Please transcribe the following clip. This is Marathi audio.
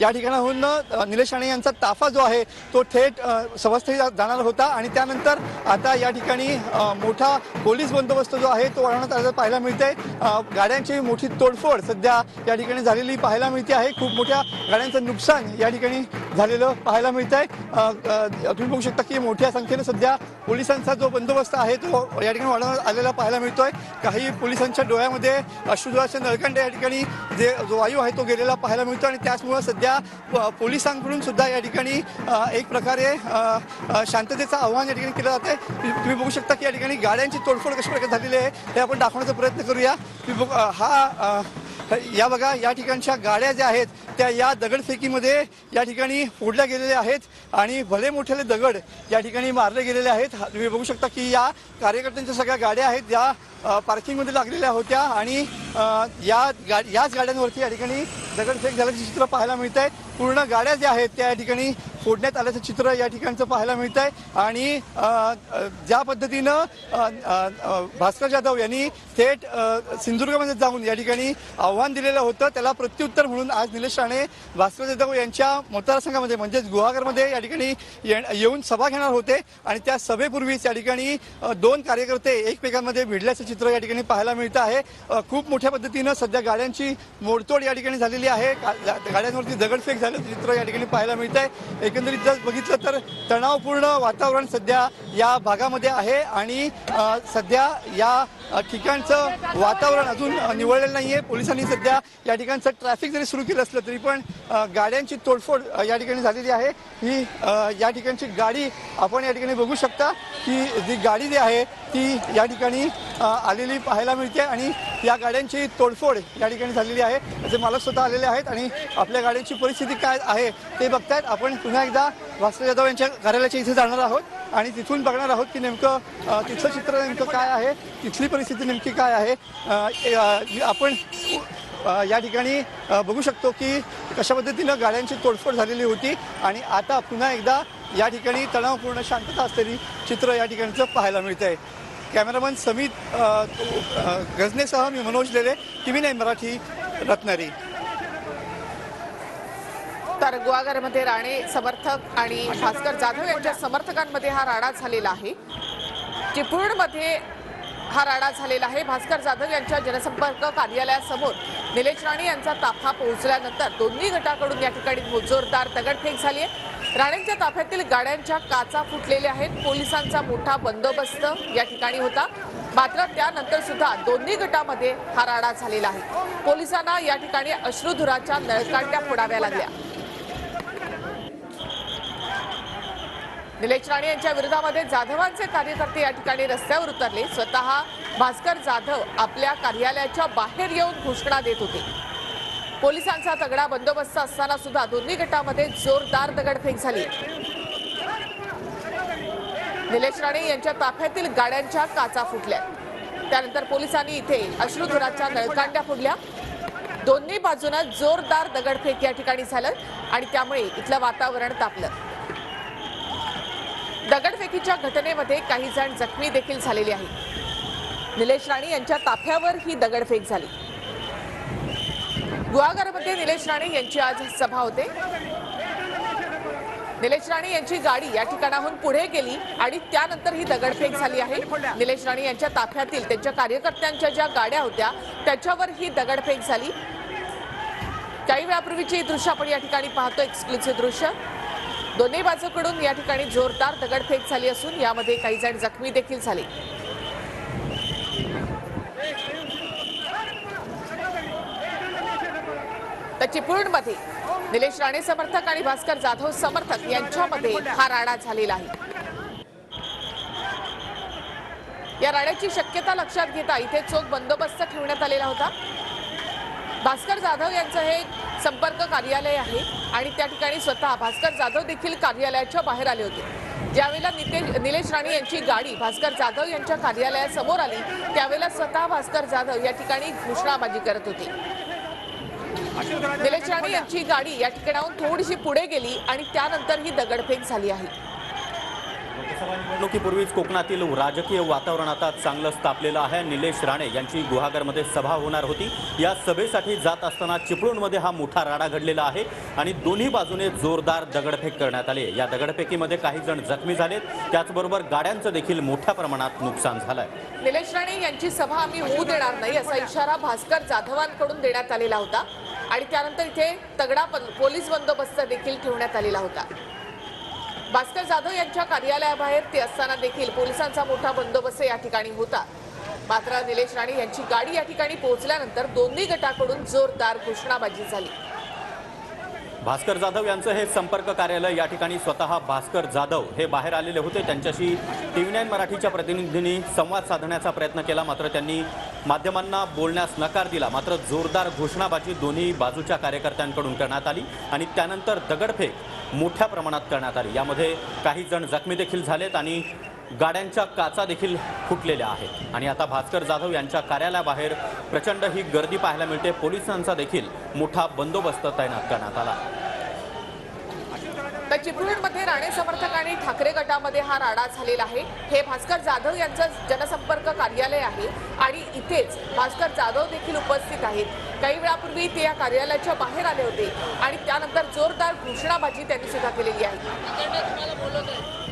या ठिकाणाहून निलेश राणे यांचा ताफा जो आहे तो थेट सभास्थळी जाणार होता आणि त्यानंतर आता या ठिकाणी मोठा पोलीस बंदोबस्त जो आहे तो वाढवण्यात आलेला पाहायला मिळते। गाड्यांची मोठी तोडफोड सध्या या ठिकाणी झालेली पाहायला मिळते आहे। खूप मोठ्या गाड्यांचं नुकसान या ठिकाणी झालेलं पाहायला मिळत आहे। तुम्ही बघू शकता की मोठ्या संख्येने सध्या पोलिसांचा जो बंदोबस्त आहे तो या ठिकाणी वाढवण्यात आलेला पाहायला मिळतोय। काही पोलिसांच्या डोळ्यामध्ये अश्रुधुराचे नळकांडे या ठिकाणी जो वायू आहे तो गेलेला पाहायला मिळतो आणि त्याचमुळे सध्या पोलिसांकडून सुद्धा या ठिकाणी एक प्रकारे शांततेचं आव्हान या ठिकाणी केलं जाते। तुम्ही बघू शकता की या ठिकाणी गाड्यांची तोडफोड कशा प्रकारे झालेली आहे हे आपण दाखवण्याचा प्रयत्न करूया। या बघा या ठिकाणच्या गाड्या ज्या आहेत त्या या दगडफेकीमध्ये या ठिकाणी फोडल्या गेलेल्या आहेत आणि भले मोठे दगड या ठिकाणी मारले गेलेले आहेत। तुम्ही बघू शकता की या कार्यकर्त्यांच्या सगळ्या गाड्या आहेत या पार्किंगमध्ये लागलेल्या होत्या आणि याच गाड्यांवरती या ठिकाणी दगडफेक झाल्याचे चित्र पाहायला मिळत आहे। पूर्ण गाड्या ज्या आहेत त्या या ठिकाणी फोडण्यात आल्याचं चित्र या ठिकाणचं पाहायला मिळत आहे आणि ज्या पद्धतीनं भास्कर जाधव यांनी थेट सिंधुदुर्गमध्ये जाऊन या ठिकाणी आव्हान दिलेलं होतं त्याला प्रत्युत्तर म्हणून आज निलेश राणे भास्कर जाधव यांच्या मतदारसंघामध्ये म्हणजेच गुहागरमध्ये या ठिकाणी येऊन सभा घेणार होते आणि त्या सभेपूर्वीच या ठिकाणी दोन कार्यकर्ते एकमेकांमध्ये भिडल्याचं चित्र या ठिकाणी पाहायला मिळत आहे। खूप मोठ्या पद्धतीनं सध्या गाड्यांची मोडतोड या ठिकाणी झालेली आहे। गाड्यांवरती दगडफेक झाल्याचं चित्र या ठिकाणी पाहायला मिळत आहे। एकंदरीत जर बघितलं तर तणावपूर्ण वातावरण सध्या या भागामध्ये आहे आणि सध्या या ठिकाणचं वातावरण अजून निवळलेलं नाहीये। पोलिसांनी सध्या या ठिकाणचं ट्रॅफिक जरी सुरू केलं असलं तरी पण गाड्यांची तोडफोड या ठिकाणी झालेली आहे। ही या ठिकाणची गाडी आपण या ठिकाणी बघू शकता की जी गाडी जी आहे ती या ठिकाणी आलेली पाहायला मिळते आणि या गाड्यांची तोडफोड या ठिकाणी झालेली आहे। त्याचे मालक स्वतः आलेले आहेत आणि आपल्या गाड्यांची परिस्थिती काय आहे ते बघतायत। आपण पुन्हा एकदा भास्कर जाधव यांच्या कार्यालयाच्या इथे जाणार आहोत आणि तिथून बघणार आहोत की नेमकं तिथलं चित्र नेमकं काय आहे, तिथली परिस्थिती नेमकी काय आहे। आपण या ठिकाणी बघू शकतो की कशा पद्धतीनं गाड्यांची तोडफोड झालेली होती आणि आता पुन्हा एकदा या ठिकाणी तणावपूर्ण शांतता असलेली चित्र या ठिकाणचं पाहायला मिळत आहे। कॅमेरामन समित गजनेसह मी मनोज लेले, TV9 मराठी, रत्नागिरी। तर गुहागरमध्ये राणे समर्थक आणि भास्कर जाधव यांच्या समर्थकांमध्ये हा राडा झालेला आहे। चिपळूणमध्ये हा राडा झालेला आहे। भास्कर जाधव यांच्या जनसंपर्क कार्यालयासमोर निलेश राणे यांचा ताफा पोहोचल्यानंतर दोन्ही गटाकडून या ठिकाणी जोरदार दगडफेक झाली आहे। राणेंच्या ताफ्यातील गाड्यांच्या काचा फुटलेल्या आहेत। पोलिसांचा मोठा बंदोबस्त या ठिकाणी होता, मात्र त्यानंतर सुद्धा दोन्ही गटामध्ये हा राडा झालेला आहे। पोलिसांना या ठिकाणी अश्रुधुराच्या नळकांड्या फोडाव्या लागल्या। निलेश राणे यांच्या विरोधामध्ये जाधवांचे कार्यकर्ते या ठिकाणी रस्त्यावर उतरले। स्वतः भास्कर जाधव आपल्या कार्यालयाच्या बाहेर येऊन घोषणा देत होते। पोलिसांचा तगडा बंदोबस्त असताना सुद्धा दोन्ही गटामध्ये जोरदार दगडफेक झाली। निलेश राणे यांच्या ताफ्यातील गाड्यांच्या काचा फुटल्या, त्यानंतर पोलिसांनी इथे अश्रुधुराच्या नळकांड्या फोडल्या। दोन्ही बाजूने जोरदार दगडफेक या ठिकाणी झालं आणि त्यामुळे इथलं वातावरण तापलं। दगडफेकीच्या घटनेमध्ये काही जण जखमी देखील झालेले आहेत। निलेश राणे यांच्या ताफ्यावर ही दगडफेक झाली। गुहागरमध्ये निलेश राणे यांची आज सभा होते। निलेश राणे यांची गाडी या ठिकाणाहून पुढे गेली आणि त्यानंतर ही दगडफेक झाली आहे। निलेश राणे यांच्या ताफ्यातील त्यांच्या कार्यकर्त्यांच्या ज्या गाड्या होत्या त्याच्यावर ही दगडफेक झाली। काही वेळापूर्वीची दृश्य आपण या ठिकाणी पाहतो, एक्सक्लुसिव्ह दृश्य। दोन्ही बाजूकडून या ठिकाणी जोरदार दगडफेक झाली असून यामध्ये काही जण जखमी देखील झाले। तर चिपळूणमध्ये निलेश राणे समर्थक आणि भास्कर जाधव समर्थक यांच्यामध्ये हा राडा झालेला आहे। या राड्याची शक्यता लक्षात घेता इथे चोख बंदोबस्त ठेवण्यात आलेला होता। भास्कर जाधव यांचं हे संपर्क कार्यालय आहे आणि त्या ठिकाणी स्वतः भास्कर जाधव देखील कार्यालयाच्या बाहेर आले होते। ज्यावेळेला निलेश राणे यांची गाडी भास्कर जाधव यांच्या कार्यालयासमोर आली त्यावेळेला स्वतः भास्कर जाधव या ठिकाणी घोषणाबाजी करत होते। निलेश राणे यांची गाडी या ठिकाणाहून थोडीशी पुढे गेली आणि त्यानंतर ही दगडफेक झाली आहे। लोकसभा निवडणुकीपूर्वीच कोकणातील राजकीय वातावरण आता चांगलंच तापलेलं आहे. निलेश राणे यांची गुहागरमध्ये सभा होणार होती. या सभेसाठी जात असताना चिपळूणमध्ये हा मोठा राडा घडलेला आहे आणि दोन्ही बाजूने जोरदार दगडफेक करण्यात आली. या दगडफेकीमध्ये काही जण जखमी झालेत, त्याचबरोबर गाड्यांचं देखील मोठ्या प्रमाणात नुकसान झालंय. निलेश राणे यांची सभा आम्ही होऊ देणार नाही असा इशारा भास्कर जाधवांकडून देण्यात आलेला होता आणि त्यानंतर इथे तगडा पोलीस बंदोबस्त देखील ठेवण्यात आलेला होता. भास्कर जाधव यांच्या कार्यालयाबाहेर ते असताना देखील पोलिसांचा मोठा बंदोबस्त या ठिकाणी होता. मात्र निलेश राणे यांची गाडी या ठिकाणी पोहोचल्यानंतर दोन्ही गटाकडून जोरदार घोषणाबाजी झाली. भास्कर जाधव यांचं हे संपर्क कार्यालय या ठिकाणी स्वतः भास्कर जाधव हे बाहेर आलेले होते. त्यांच्याशी TV9 मराठीच्या प्रतिनिधींनी संवाद साधण्याचा प्रयत्न केला, मात्र त्यांनी माध्यमांना बोलण्यास नकार दिला. मात्र जोरदार घोषणाबाजी दोन्ही बाजूच्या कार्यकर्त्यांकडून करण्यात आली आणि त्यानंतर दगडफेक मोठ्या प्रमाणात करण्यात आली. यामध्ये काही जण जखमी देखील झालेत आणि गाड्यांच्या काचा देखील फुटलेल्या आहेत. आणि आता भास्कर जाधव यांच्या कार्यालयाबाहेर प्रचंड ही गर्दी पाहायला मिळते. पोलिसांचा देखील मोठा बंदोबस्त तैनात करण्यात आला. तर चिपळूणमध्ये राणे समर्थक आणि ठाकरे गटामध्ये हा राडा झालेला आहे. हे भास्कर जाधव यांचं जनसंपर्क कार्यालय आहे आणि इथेच भास्कर जाधव देखील उपस्थित आहेत. काही वेळापूर्वी ते या कार्यालयाच्या बाहेर आले होते आणि त्यानंतर जोरदार घोषणाबाजी त्यांनी सुद्धा केलेली आहे.